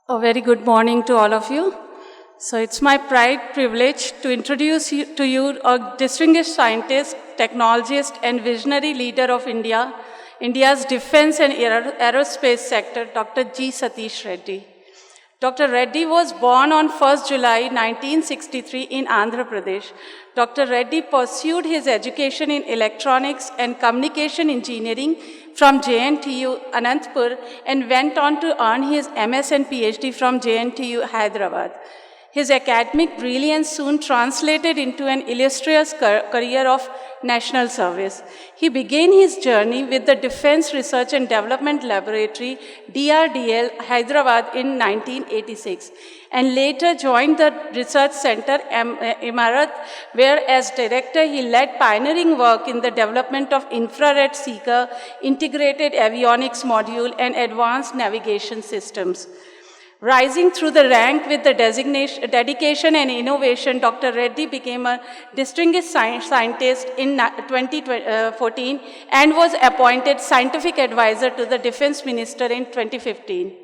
A very good morning to all of you. So it's my privilege to introduce to you a distinguished scientist, technologist, and visionary leader of India's defense and aerospace sector, Dr. G Satheesh Reddy. Dr. Reddy was born on 1st July 1963 in Andhra Pradesh. Dr. Reddy pursued his education in electronics and communication engineering from JNTU Anantapur and went on to earn his MS and PhD from JNTU Hyderabad. His academic brilliance soon translated into an illustrious career of national service. He began his journey with the Defense Research and Development Laboratory, DRDL, Hyderabad in 1986, and later joined the Research Center, Imarat, where as director he led pioneering work in the development of infrared seeker, integrated avionics module, and advanced navigation systems. Rising through the rank with the dedication and innovation, Dr. Reddy became a distinguished scientist in 2014 and was appointed scientific advisor to the Defense Minister in 2015.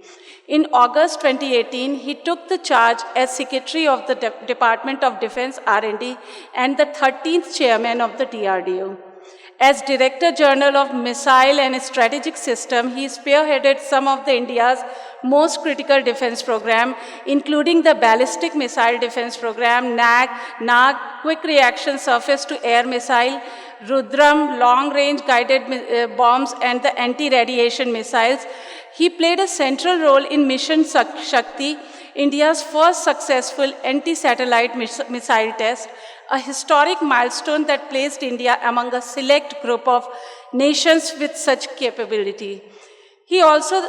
In August 2018, he took the charge as Secretary of the Department of Defense R&D and the 13th Chairman of the DRDO. As Director General of Missile and Strategic System, he spearheaded some of the India's most critical defense program, including the Ballistic Missile Defense Program, NAG, Quick Reaction Surface-to-Air Missile, Rudram, long-range guided bombs, and the anti-radiation missiles. He played a central role in Mission Shakti, India's first successful anti-satellite missile test, a historic milestone that placed India among a select group of nations with such capability. He also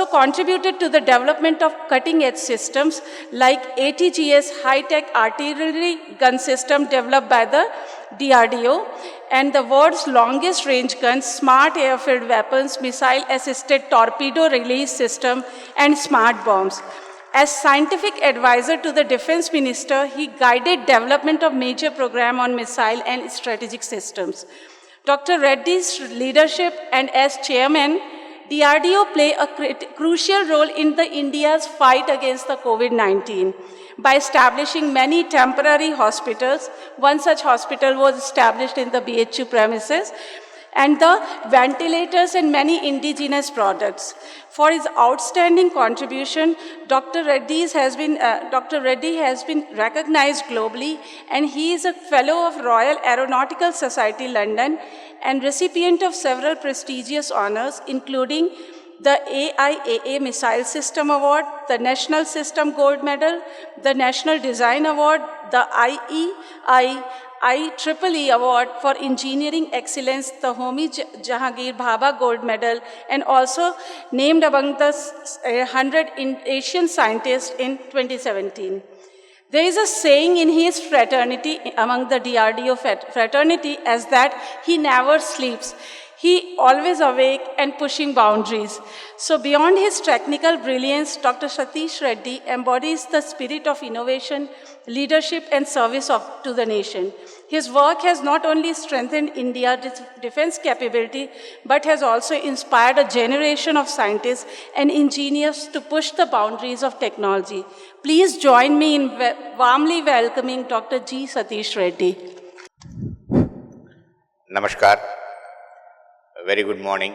contributed to the development of cutting-edge systems like ATGS high-tech artillery gun system developed by the DRDO and the world's longest range gun, smart airfield weapons, missile-assisted torpedo release system, and smart bombs. As scientific advisor to the Defense Minister, he guided development of major program on missile and strategic systems. Dr. Reddy's leadership and as chairman, DRDO play a crucial role in the India's fight against the COVID-19 by establishing many temporary hospitals. One such hospital was established in the BHU premises, and the ventilators and many indigenous products. For his outstanding contribution, Dr. Reddy has been recognized globally, and he is a Fellow of Royal Aeronautical Society, London, and recipient of several prestigious honors, including the AIAA Missile System Award, the National System Gold Medal, the National Design Award, the IEEE Award for Engineering Excellence, the Homi Jahangir Bhabha Gold Medal, and also named among the 100 Asian scientists in 2017. There is a saying in his fraternity, among the DRDO fraternity, as that he never sleeps. He always awake and pushing boundaries. So beyond his technical brilliance, Dr. Satheesh Reddy embodies the spirit of innovation, leadership, and service to the nation. His work has not only strengthened India's defense capability, but has also inspired a generation of scientists and engineers to push the boundaries of technology. Please join me in warmly welcoming Dr. G. Satheesh Reddy. Namaskar. Very good morning.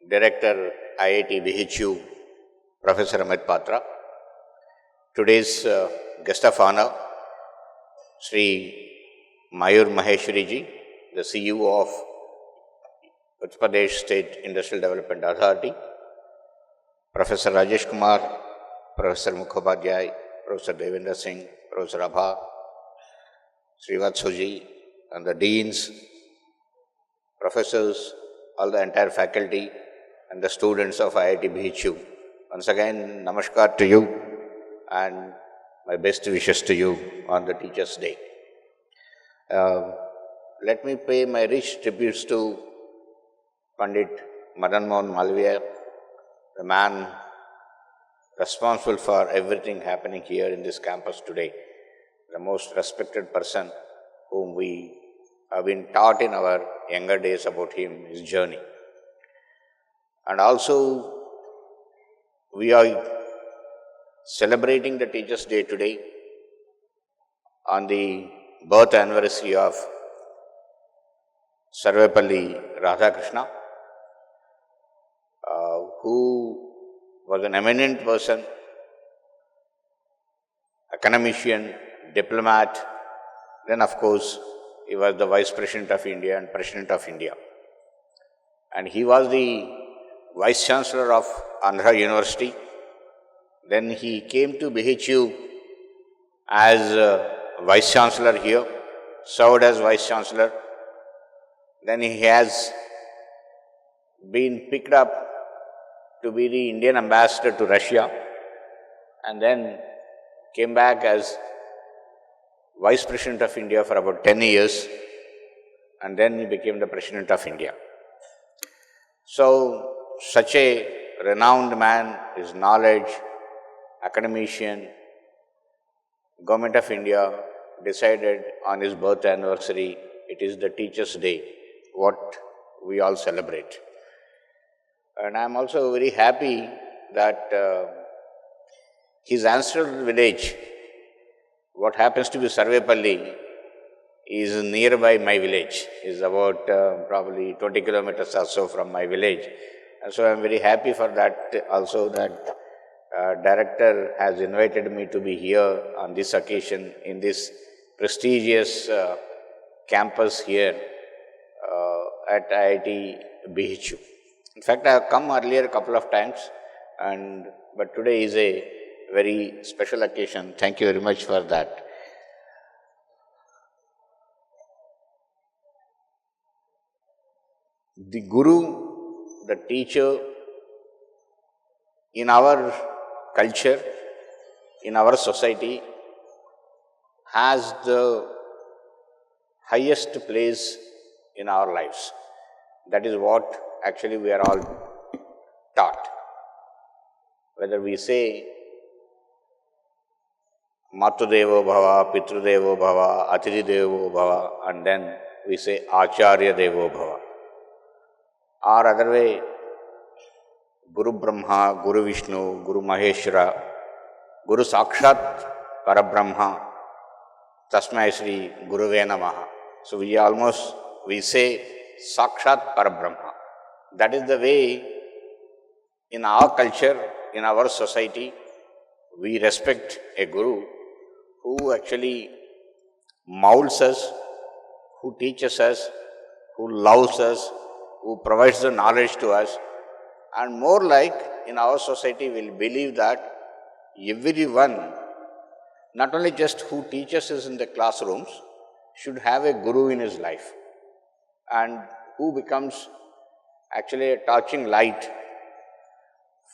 Director IIT BHU, Professor Amit Patra. Today's guest of honor, Sri Mayur Maheshwari ji, the CEO of Uttar Pradesh State Industrial Development Authority, Professor Rajesh Kumar, Professor Mukhopadhyay, Professor Devendra Singh, Professor Abha, Srivatso ji, and the deans, professors, all the entire faculty, and the students of IIT BHU. Once again, namaskar to you and my best wishes to you on the Teachers' Day. Let me pay my rich tributes to Pandit Madan Mohan Malviya, the man responsible for everything happening here in this campus today, the most respected person whom we have been taught in our younger days about him, his journey. And also We are celebrating the Teachers' Day today on the birth anniversary of Sarvepalli Radhakrishna, who was an eminent person, academician, diplomat. Then, of course, he was the Vice President of India and President of India. And he was the Vice Chancellor of Andhra University. Then he came to BHU as Vice Chancellor here, served as Vice Chancellor. Then he has been picked up to be the Indian Ambassador to Russia, and then came back as Vice President of India for about 10 years, and then he became the President of India. So, such a renowned man, his knowledge, academician, Government of India decided on his birth anniversary, it is the Teachers' Day, what we all celebrate. And I am also very happy that his ancestral village, what happens to be Sarvepalli, is nearby my village, is about probably 20 kilometers or so from my village. And so I am very happy for that also, that director has invited me to be here on this occasion in this prestigious campus here at IIT BHU. In fact, I have come earlier a couple of times, but today is a very special occasion. Thank you very much for that. The Guru, the teacher, in our culture, in our society, has the highest place in our lives. That is what actually we are all taught. Whether we say Matudevo Bhava, Pitrudevo Bhava, Atithi Bhava, and then we say Acharya Devo Bhava. Or other way, Guru Brahma, Guru Vishnu, Guru Maheshwara, Guru Sakshat Parabrahma, Tasmai Sri Guruve Namaha. So we say Sakshat Parabrahma. That is the way in our culture, in our society, we respect a Guru who actually molds us, who teaches us, who loves us, who provides the knowledge to us. And more like in our society, we will believe that everyone, not only just who teaches us in the classrooms, should have a Guru in his life, and who becomes actually a touching light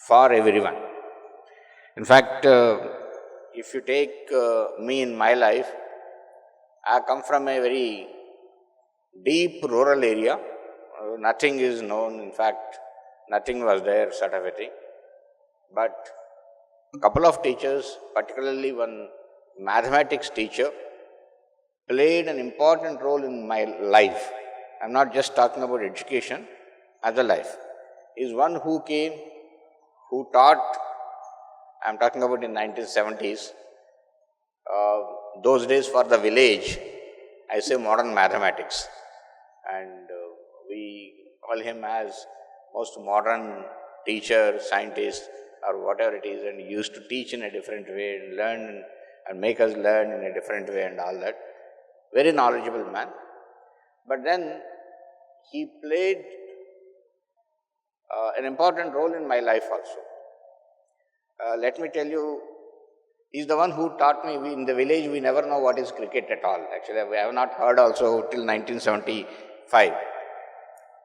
for everyone. In fact, if you take me in my life, I come from a very deep rural area. Nothing is known, in fact, nothing was there, sort of a thing. But a couple of teachers, particularly one mathematics teacher, played an important role in my life. I am not just talking about education, other life. Is one who came, who taught, I am talking about in 1970s, those days for the village, I say modern mathematics. And we call him as most modern teacher, scientist, or whatever it is, and he used to teach in a different way and learn and make us learn in a different way and all that. Very knowledgeable man. But then he played an important role in my life also. Let me tell you, he is the one who taught me. In the village, we never know what is cricket at all. Actually, I have not heard also till 1975.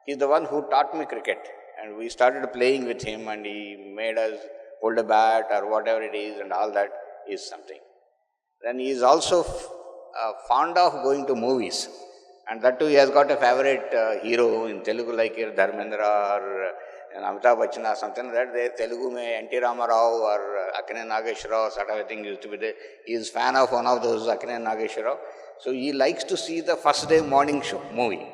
He is the one who taught me cricket, and we started playing with him, and he made us hold a bat or whatever it is, and all that is something. Then he is also fond of going to movies, and that too he has got a favorite hero in Telugu like Dharmendra or Amitabh Bachchan or something like that. There Telugu mein N.T. Ramarao or Akkineni Nageswara sort of a thing used to be there. He is fan of one of those Akkineni Nageswara. So he likes to see the first day morning show movie.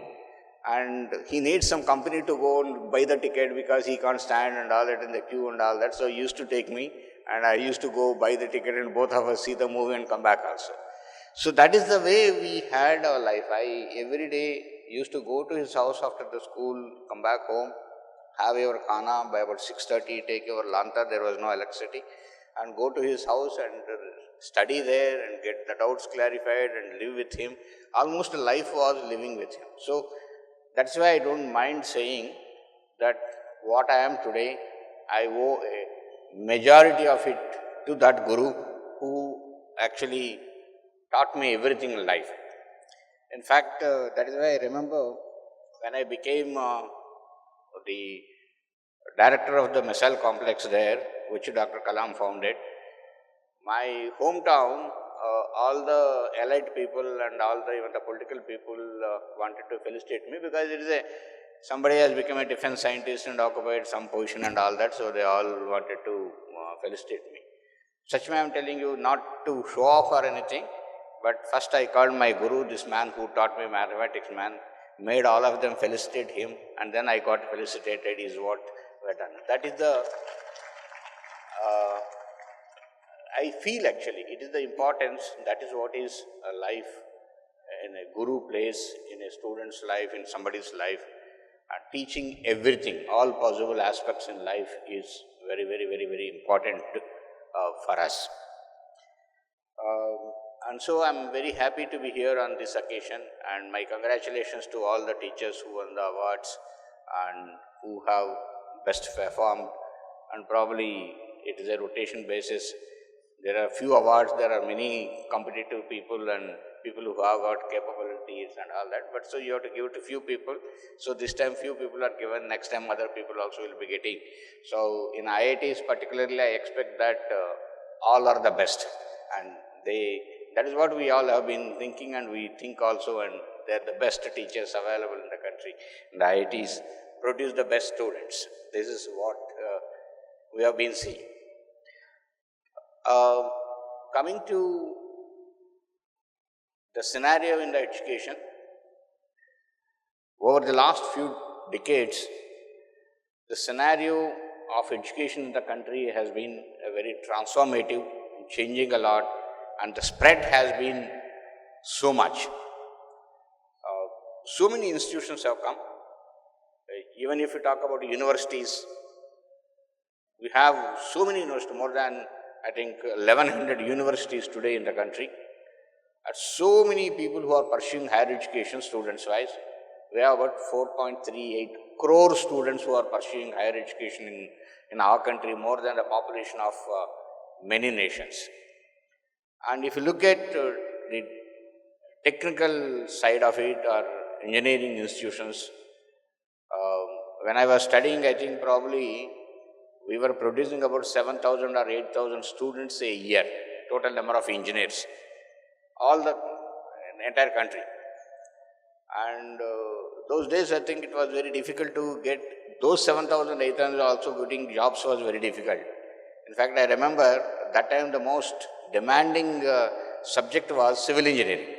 and he needs some company to go and buy the ticket because he can't stand and all that in the queue and all that. So he used to take me, and I used to go buy the ticket and both of us see the movie and come back also. So that is the way we had our life. I every day used to go to his house after the school, come back home, have your khana by about 6:30, take your lanta, there was no electricity, and go to his house and study there and get the doubts clarified and live with him. Almost a life was living with him. So that's why I don't mind saying that what I am today, I owe a majority of it to that Guru who actually taught me everything in life. In fact, that is why I remember when I became the director of the missile complex there, which Dr. Kalam founded, my hometown, all the allied people and even the political people wanted to felicitate me because it is somebody has become a defense scientist and occupied some position and all that, so they all wanted to felicitate me. Such way I am telling you not to show off or anything, but first I called my guru, this man who taught me mathematics, made all of them felicitate him, and then I got felicitated is what we done. That is the, I feel actually, it is the importance, that is what is a life in a guru plays, in a student's life, in somebody's life. And teaching everything, all possible aspects in life is very, very, very, very important for us. And so I'm very happy to be here on this occasion, and my congratulations to all the teachers who won the awards and who have best performed, and probably it is a rotation basis. There are few awards, there are many competitive people and people who have got capabilities and all that, but so you have to give it to few people. So this time few people are given, next time other people also will be getting. So in IITs particularly, I expect that all are the best, and that is what we all have been thinking, and we think also, and they are the best teachers available in the country. And the IITs produce the best students. This is what we have been seeing. Coming to the scenario in the education, over the last few decades, the scenario of education in the country has been a very transformative, changing a lot, and the spread has been so much. So many institutions have come. Even if you talk about universities, we have so many universities, more than I think 1100 universities today in the country. And so many people who are pursuing higher education students-wise. We have about 4.38 crore students who are pursuing higher education in our country, more than the population of many nations. And if you look at the technical side of it, or engineering institutions, when I was studying, I think probably we were producing about 7,000 or 8,000 students a year, total number of engineers, all the entire country. And those days, I think it was very difficult to get those 7,000, 8,000 also getting jobs was very difficult. In fact, I remember that time the most demanding subject was civil engineering.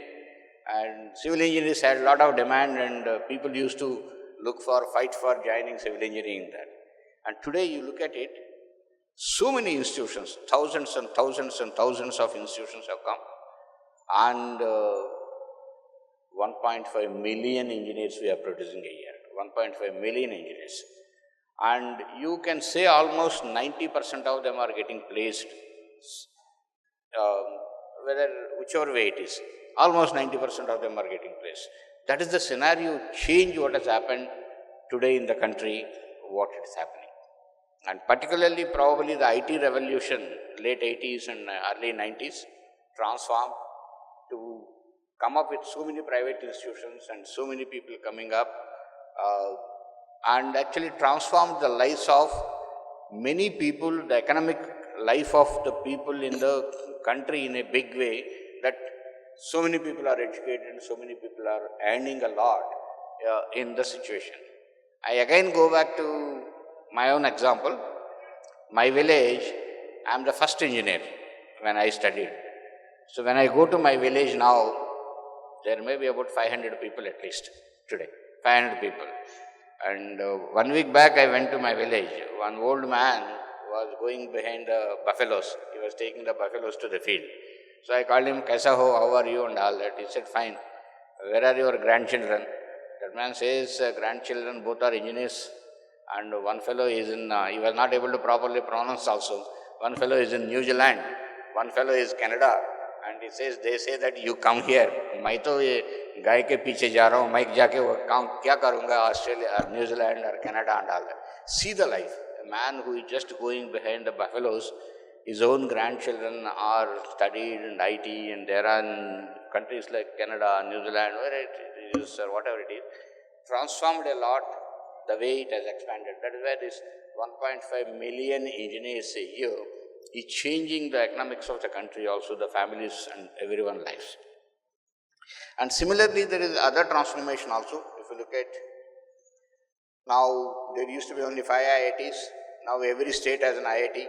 And civil engineers had a lot of demand, and people used to fight for joining civil engineering there. And today you look at it, so many institutions, thousands and thousands and thousands of institutions have come, and 1.5 million engineers we are producing a year, 1.5 million engineers. And you can say almost 90% of them are getting placed, whichever way it is, almost 90% of them are getting placed. That is the scenario change what has happened today in the country, what is happening. And particularly probably the IT revolution, late 80s and early 90s, transformed to come up with so many private institutions and so many people coming up, and actually transformed the lives of many people, the economic life of the people in the country in a big way, that so many people are educated and so many people are earning a lot in the situation. I again go back to my own example. My village, I am the first engineer when I studied. So when I go to my village now, there may be about 500 people at least today. 500 people. And 1 week back I went to my village. One old man was going behind the buffaloes. He was taking the buffaloes to the field. So I called him, Kaisa ho, how are you and all that. He said, fine. Where are your grandchildren? That man says, grandchildren both are engineers, and one fellow is in, he was not able to properly pronounce also. One fellow is in New Zealand, one fellow is Canada, and he says, they say that you come here. मैं तो ये गाय के पीछे जा रहा हूँ, मैं जाके वो काम क्या करूँगा Australia or New Zealand or Canada and all that. See the life. A man who is just going behind the buffaloes, his own grandchildren are studied in IT, and there are in countries like Canada, New Zealand, where it is or whatever it is, transformed a lot the way it has expanded. That is why this 1.5 million engineers a year is changing the economics of the country, also the families and everyone's lives. And similarly, there is other transformation also. If you look at, now there used to be only 5 IITs, now every state has an IIT,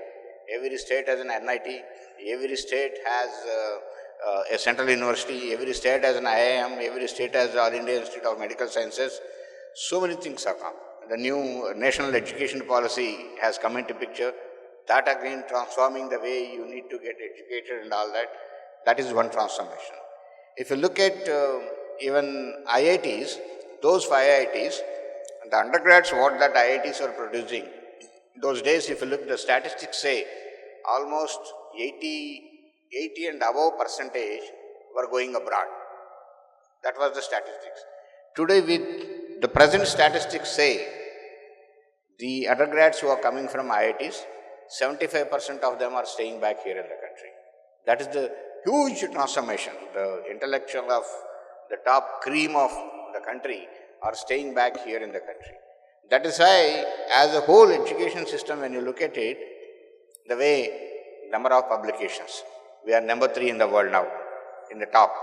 every state has an NIT, every state has a central university, every state has an IIM, every state has the All India Institute of Medical Sciences. So many things have come. The new national education policy has come into picture. That again transforming the way you need to get educated and all that. That is one transformation. If you look at even IITs, those 5 IITs, the undergrads what that IITs are producing, those days if you look, the statistics say almost 80 and above percentage were going abroad. That was the statistics. Today with the present statistics say, the undergrads who are coming from IITs, 75% of them are staying back here in the country. That is the huge transformation. The intellectual of the top cream of the country are staying back here in the country. That is why, as a whole education system, when you look at it, the way number of publications, we are number 3 in the world now, in the top.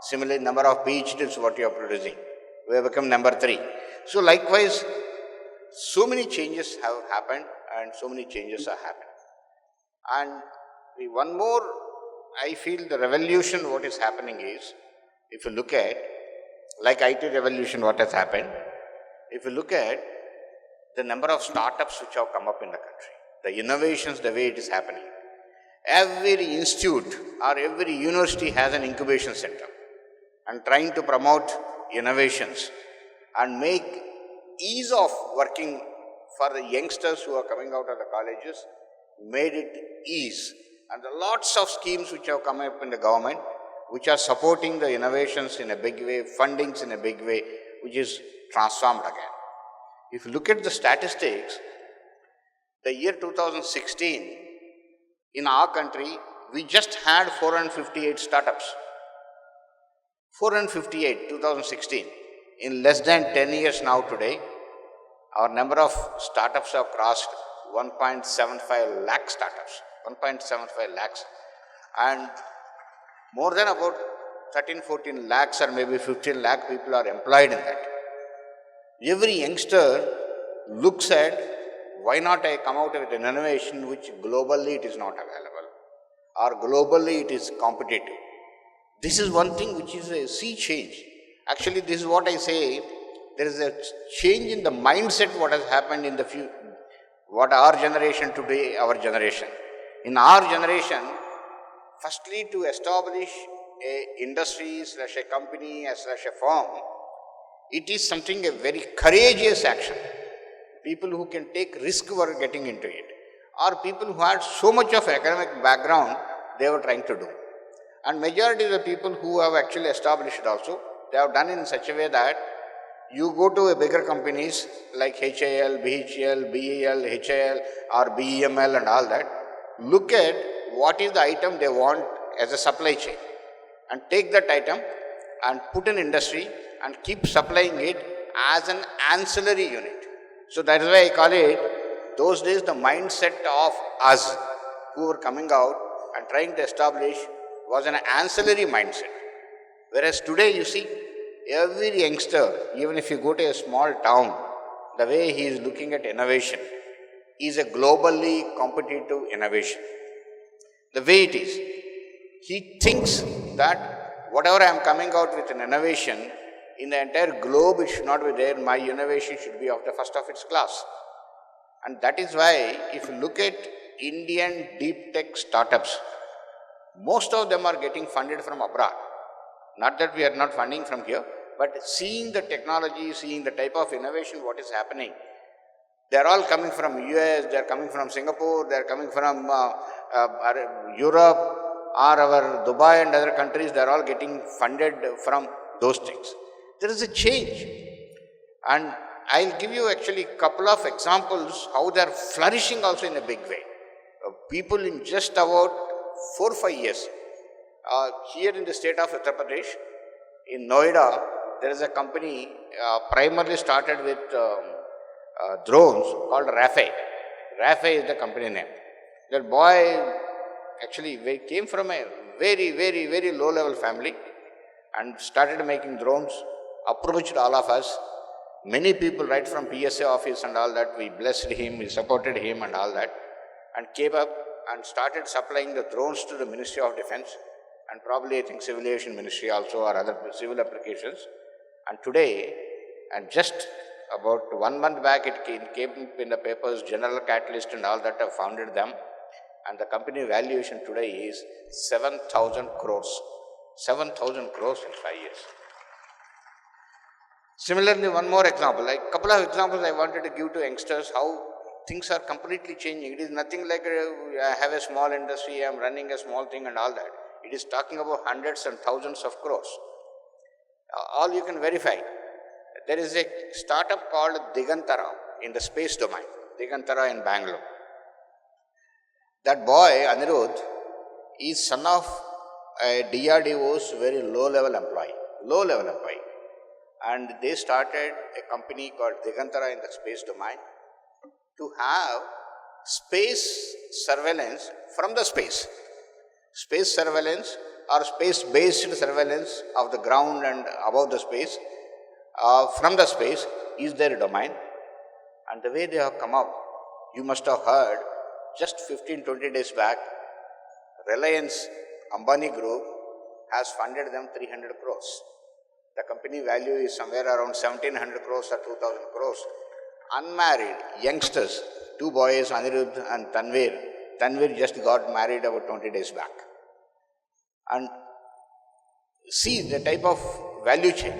Similarly, number of PhDs what you are producing, we have become number 3. So likewise, so many changes have happened and so many changes are happening. And one more, I feel the revolution what is happening is, if you look at, like IT revolution what has happened, if you look at the number of startups which have come up in the country, the innovations, the way it is happening. Every institute or every university has an incubation center and trying to promote innovations and make ease of working for the youngsters who are coming out of the colleges, made it ease. And there are lots of schemes which have come up in the government which are supporting the innovations in a big way, fundings in a big way, which is transformed again. If you look at the statistics, the year 2016, in our country, we just had 458 startups. 458, 2016. In less than 10 years now today, our number of startups have crossed 1.75 lakh startups. 1.75 lakhs. And more than about 13-14 lakhs or maybe 15 lakh people are employed in that. Every youngster looks at, why not I come out with an innovation which globally it is not available, or globally it is competitive. This is one thing which is a sea change. Actually, this is what I say, there is a change in the mindset what has happened in the future, what our generation today, our generation. In our generation, firstly to establish a industry / a company / a firm, it is something a very courageous action. People who can take risk were getting into it, or people who had so much of academic background, they were trying to do. And majority of the people who have actually established also, they have done in such a way that you go to a bigger companies like HAL, BHEL, BEL, HAL or BEML and all that, look at what is the item they want as a supply chain and take that item and put in industry and keep supplying it as an ancillary unit. So that is why I call it, those days the mindset of us who were coming out and trying to establish was an ancillary mindset. Whereas today you see, every youngster, even if you go to a small town, the way he is looking at innovation is a globally competitive innovation. The way it is, he thinks that whatever I am coming out with an innovation, in the entire globe it should not be there. My innovation should be of the first of its class. And that is why, if you look at Indian deep tech startups, most of them are getting funded from abroad. Not that we are not funding from here, but seeing the technology, seeing the type of innovation, what is happening, they are all coming from US, they are coming from Singapore, they are coming from Europe, or our Dubai and other countries. They are all getting funded from those things. There is a change, and I'll give you actually a couple of examples how they are flourishing also in a big way. People in just about 4 or 5 years, here in the state of Uttar Pradesh, in Noida, there is a company primarily started with drones called Rafe. Rafe is the company name. That boy actually came from a very, very, very low level family and started making drones, approached all of us. Many people right from PSA office and all that, we blessed him, we supported him and all that, and came up and started supplying the drones to the Ministry of Defense and probably I think Civil Aviation Ministry also or other civil applications. And today, and just about 1 month back, it came in the papers, General Catalyst and all that have founded them. And the company valuation today is 7,000 crores. 7,000 crores in 5 years. Similarly, one more example, like a couple of examples I wanted to give to youngsters, how things are completely changing. It is nothing like I have a small industry, I am running a small thing and all that. It is talking about hundreds and thousands of crores. All you can verify. There is a startup called Digantara in the space domain, Digantara in Bangalore. That boy, Anirudh, is son of a DRDO's very low-level employee. And they started a company called Digantara in the space domain to have space surveillance from the space. Space surveillance or space-based surveillance of the ground and above the space, from the space is their domain. And the way they have come up, you must have heard, just 15-20 days back, Reliance Ambani Group has funded them 300 crores. The company value is somewhere around 1,700 crores or 2,000 crores. Unmarried youngsters, 2 boys, Anirudh and Tanvir. Tanvir just got married about 20 days back. And see the type of value chain.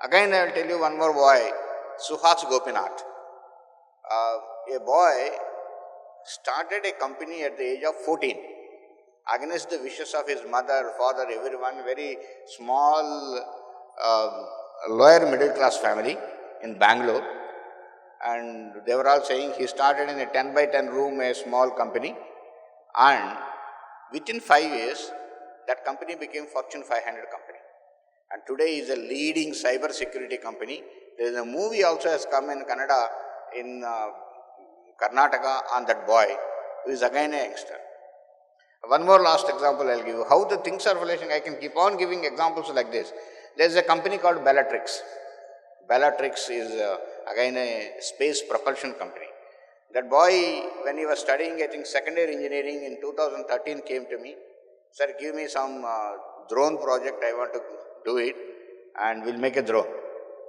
Again, I will tell you one more boy, Suhas Gopinath. A boy started a company at the age of 14, against the wishes of his mother, father, everyone, very small, lower middle class family in Bangalore. And they were all saying he started in a 10 by 10 room, a small company. And within 5 years, that company became Fortune 500 company. And today is a leading cyber security company. There is a movie also has come in Kannada, in Karnataka, on that boy, who is again a youngster. One more last example I'll give you. How the things are flashing, I can keep on giving examples like this. There is a company called Bellatrix. Bellatrix is again a space propulsion company. That boy, when he was studying, I think second year engineering in 2013, came to me, sir, give me some drone project, I want to do it and we'll make a drone.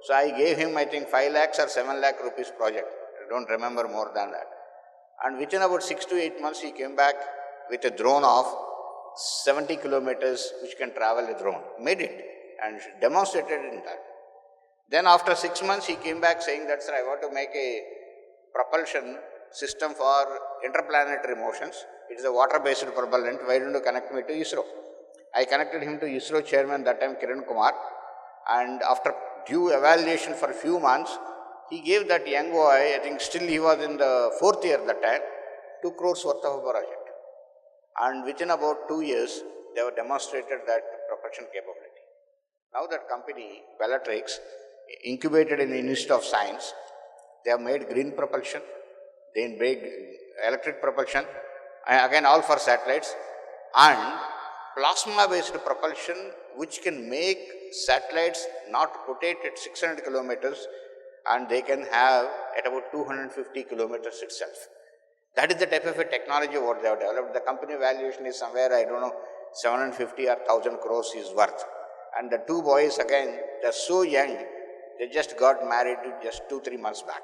So I gave him, I think 5 lakhs or 7 lakh rupees project. I don't remember more than that. And within about 6 to 8 months, he came back with a drone of 70 kilometers which can travel a drone. Made it and demonstrated in that. Then after 6 months, he came back saying that, sir, I want to make a propulsion system for interplanetary motions. It is a water-based propellant. Why don't you connect me to ISRO? I connected him to ISRO chairman, that time Kiran Kumar. And after due evaluation for a few months, he gave that young boy, I think still he was in the 4th year that time, 2 crores worth of a project. And within about 2 years, they have demonstrated that propulsion capability. Now that company, Bellatrix, incubated in the Institute of Science, they have made green propulsion, they made electric propulsion, again all for satellites, and plasma-based propulsion which can make satellites not rotate at 600 kilometers and they can have at about 250 kilometers itself. That is the type of a technology what they have developed. The company valuation is somewhere, I don't know, 750 or 1000 crores is worth. And the two boys again, they're so young, they just got married just 2-3 months back.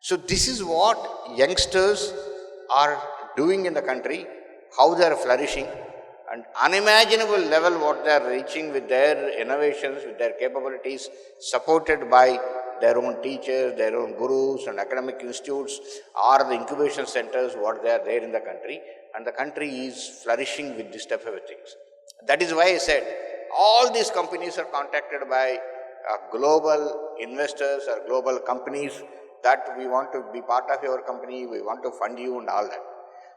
So this is what youngsters are doing in the country, how they are flourishing, and unimaginable level what they are reaching with their innovations, with their capabilities, supported by their own teachers, their own gurus and academic institutes, or the incubation centers, what they are there in the country, and the country is flourishing with this type of things. That is why I said, all these companies are contacted by global investors or global companies that we want to be part of your company, we want to fund you and all that.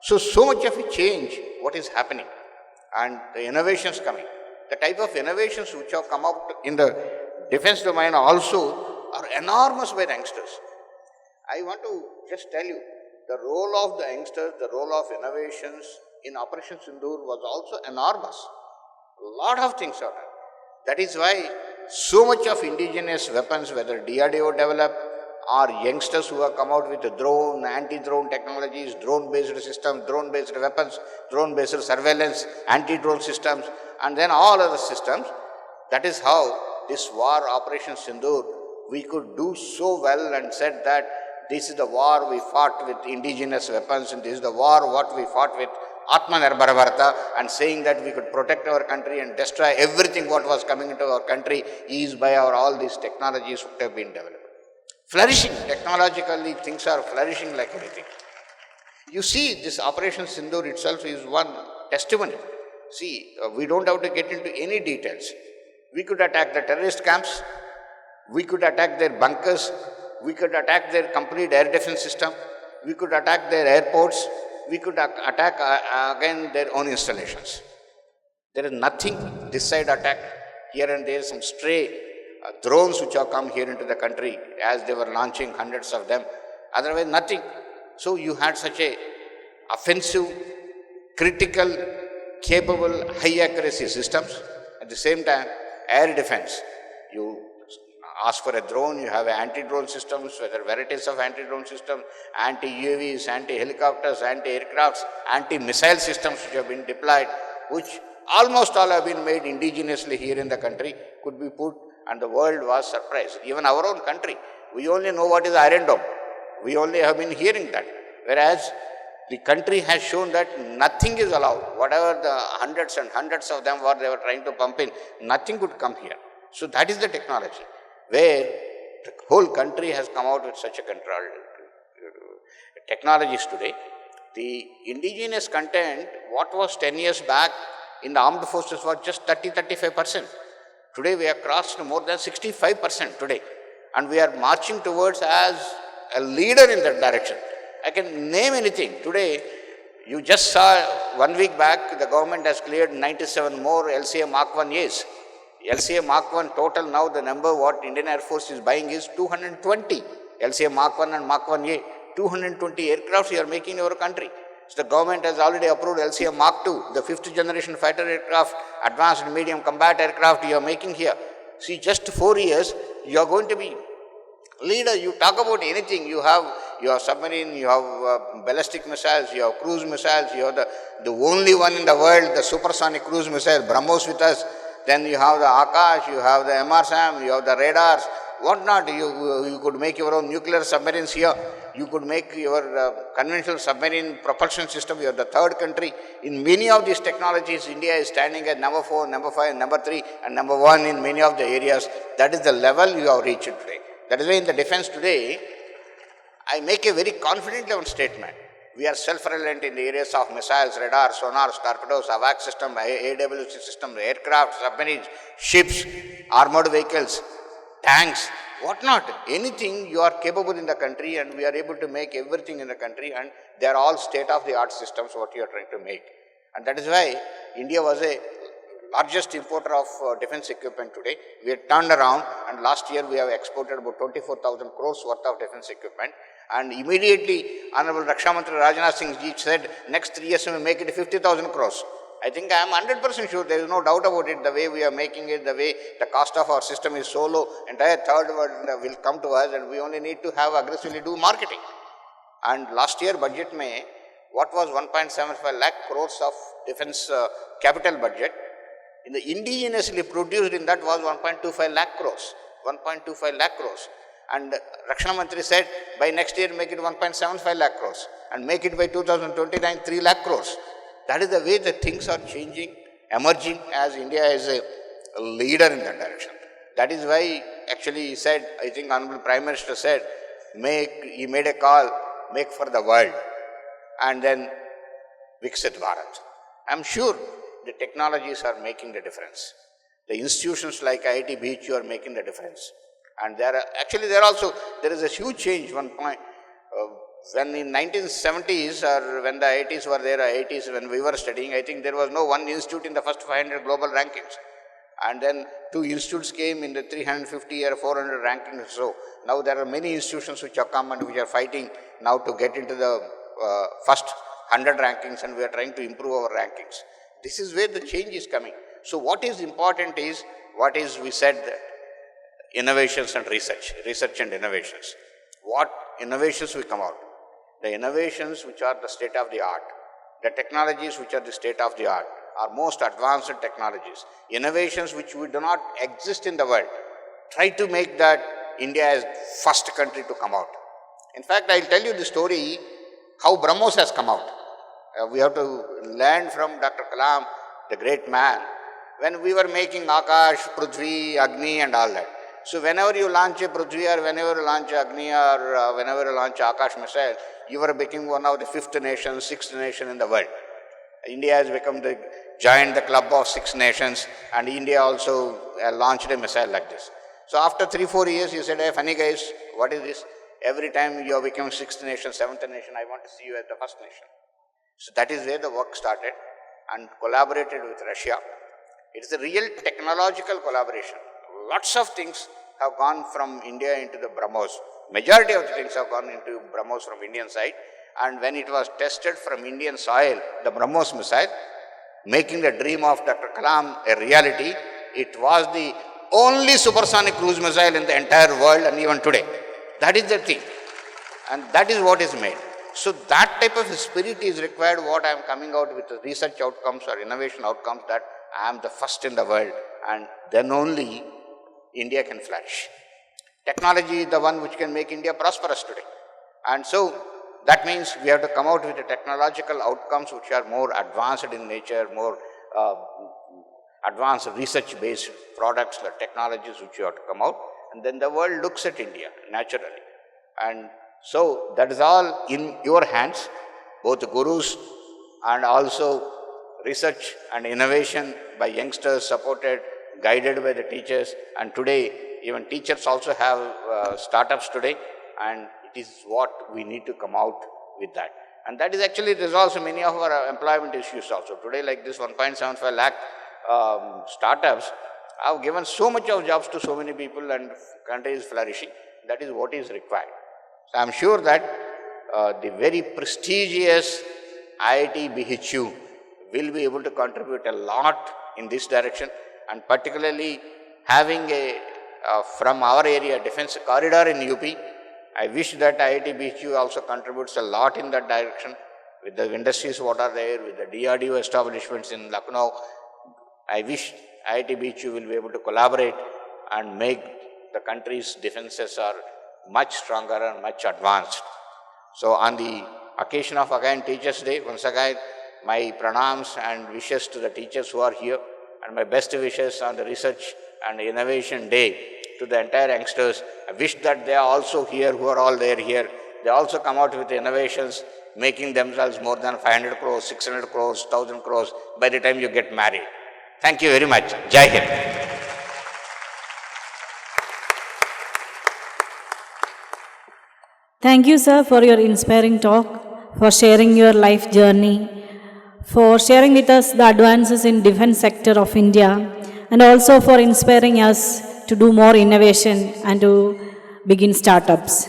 So much of a change, what is happening, and the innovations coming. The type of innovations which have come out in the defense domain also are enormous by the youngsters. I want to just tell you, the role of the youngsters, the role of innovations in Operation Sindoor was also enormous. A lot of things are done. That is why so much of indigenous weapons, whether DRDO developed or youngsters who have come out with drone, anti-drone technologies, drone-based systems, drone-based weapons, drone-based surveillance, anti-drone systems, and then all other systems. That is how this war, Operation Sindoor, we could do so well and said that this is the war we fought with indigenous weapons and this is the war what we fought with Atmanirbhar Bharata, and saying that we could protect our country and destroy everything what was coming into our country is by all these technologies which have been developed. Flourishing, technologically things are flourishing like anything. You see, this Operation Sindoor itself is one testimony. See, we don't have to get into any details. We could attack the terrorist camps, we could attack their bunkers, we could attack their complete air defense system, we could attack their airports, we could attack again their own installations. There is nothing this side attack. Here and there some stray drones which have come here into the country as they were launching hundreds of them. Otherwise nothing. So you had such a offensive, critical, capable, high accuracy systems. At the same time, air defense. You ask for a drone, you have anti-drone systems, whether varieties of anti-drone systems, anti-UAVs, anti-helicopters, anti-aircrafts, anti-missile systems which have been deployed, which almost all have been made indigenously here in the country, could be put, and the world was surprised. Even our own country, we only know what is Iron Dome. We only have been hearing that. Whereas the country has shown that nothing is allowed. Whatever the hundreds and hundreds of them what they were trying to pump in, nothing could come here. So that is the technology, where the whole country has come out with such a control technologies today. The indigenous content, what was 10 years back in the armed forces was just 30-35%. Today we have crossed more than 65% today. And we are marching towards as a leader in that direction. I can name anything. Today, you just saw 1 week back, the government has cleared 97 more LCA Mark 1As. LCA Mark 1 total now, the number what Indian Air Force is buying is 220. LCA Mark 1 and Mark 1A. 220 aircrafts you are making in our country. So the government has already approved LCA Mark 2, the 5th generation fighter aircraft, advanced medium combat aircraft you are making here. See, just 4 years, you are going to be leader. You talk about anything, you have submarine, you have ballistic missiles, you have cruise missiles, you have the only one in the world, the supersonic cruise missile, BrahMos with us. Then you have the Akash, you have the MRSAM, you have the radars, whatnot. You could make your own nuclear submarines here. You could make your conventional submarine propulsion system. You are the third country. In many of these technologies, India is standing at number 4, number 5, number 3 and number 1 in many of the areas. That is the level you have reached today. That is why in the defense today, I make a very confident level statement. We are self-reliant in the areas of missiles, radar, sonars, torpedoes, AWACS system, AWC system, aircraft, submarines, ships, armored vehicles, tanks, whatnot. Anything you are capable in the country, and we are able to make everything in the country, and they are all state-of-the-art systems what you are trying to make. And that is why India was a largest importer of defense equipment today. We had turned around, and last year we have exported about 24,000 crores worth of defense equipment. And immediately, Honorable Raksha Mantri Rajnath Singh ji said, next 3 years we will make it 50,000 crores. I think I am 100% sure, there is no doubt about it, the way we are making it, the way the cost of our system is so low, entire third world will come to us, and we only need to have aggressively do marketing. And last year budget mein, what was 1.75 lakh crores of defense capital budget, In the indigenously produced in that was 1.25 lakh crores. 1.25 lakh crores. And Rakshana Mantri said, by next year make it 1.75 lakh crores. And make it by 2029, 3 lakh crores. That is the way the things are changing, emerging, as India is a leader in that direction. That is why actually he said, I think Honorable Prime Minister said, he made a call, make for the world, and then Viksit Bharat. I am sure the technologies are making the difference. The institutions like IIT BHU are making the difference. And there is a huge change. One point, when in 1970s or when the IITs were there, IITs when we were studying, I think there was no one institute in the first 500 global rankings. And then 2 institutes came in the 350 or 400 rankings. So now there are many institutions which have come and which are fighting now to get into the first 100 rankings, and we are trying to improve our rankings. This is where the change is coming. So what is important is, we said that innovations and research and innovations. What innovations will come out? The innovations which are the state of the art, the technologies which are the state of the art, are most advanced technologies. Innovations which do not exist in the world. Try to make that India as first country to come out. In fact, I'll tell you the story how BrahMos has come out. We have to learn from Dr. Kalam, the great man, when we were making Akash, Prithvi, Agni and all that. So whenever you launch a Prithvi or whenever you launch Agni or whenever you launch Akash missile, you are becoming one of the 5th nation, 6th nation in the world. India has joined the club of 6 nations, and India also launched a missile like this. So after 3-4 years, you said, hey, funny guys, what is this? Every time you have become 6th nation, 7th nation, I want to see you as the 1st nation. So that is where the work started, and collaborated with Russia. It is a real technological collaboration. Lots of things have gone from India into the BrahMos. Majority of the things have gone into BrahMos from Indian side. And when it was tested from Indian soil, the BrahMos missile, making the dream of Dr. Kalam a reality, it was the only supersonic cruise missile in the entire world, and even today. That is the thing. And that is what is made. So that type of spirit is required, what I am coming out with the research outcomes or innovation outcomes, that I am the first in the world, and then only India can flourish. Technology is the one which can make India prosperous today. And so that means we have to come out with the technological outcomes which are more advanced in nature, more advanced research-based products, the technologies which you have to come out, and then the world looks at India naturally. And so that is all in your hands, both the gurus and also research and innovation by youngsters, supported, guided by the teachers. And today, even teachers also have startups today, and it is what we need to come out with that. And that is actually resolves many of our employment issues also. Today, like this 1.75 lakh startups have given so much of jobs to so many people, and country is flourishing. That is what is required. So I am sure that the very prestigious IIT BHU will be able to contribute a lot in this direction, and particularly having from our area defense corridor in UP. I wish that IIT BHU also contributes a lot in that direction with the industries what are there, with the DRDO establishments in Lucknow. I wish IIT BHU will be able to collaborate and make the country's defenses are much stronger and much advanced. So on the occasion of again Teachers' Day, once again my pranams and wishes to the teachers who are here, and my best wishes on the Research and Innovation Day to the entire youngsters. I wish that they are also here, who are all there here, they also come out with innovations, making themselves more than 500 crores, 600 crores, 1000 crores by the time you get married. Thank you very much. Jai Hind. Thank you, sir, for your inspiring talk, for sharing your life journey, for sharing with us the advances in defense sector of India, and also for inspiring us to do more innovation and to begin startups.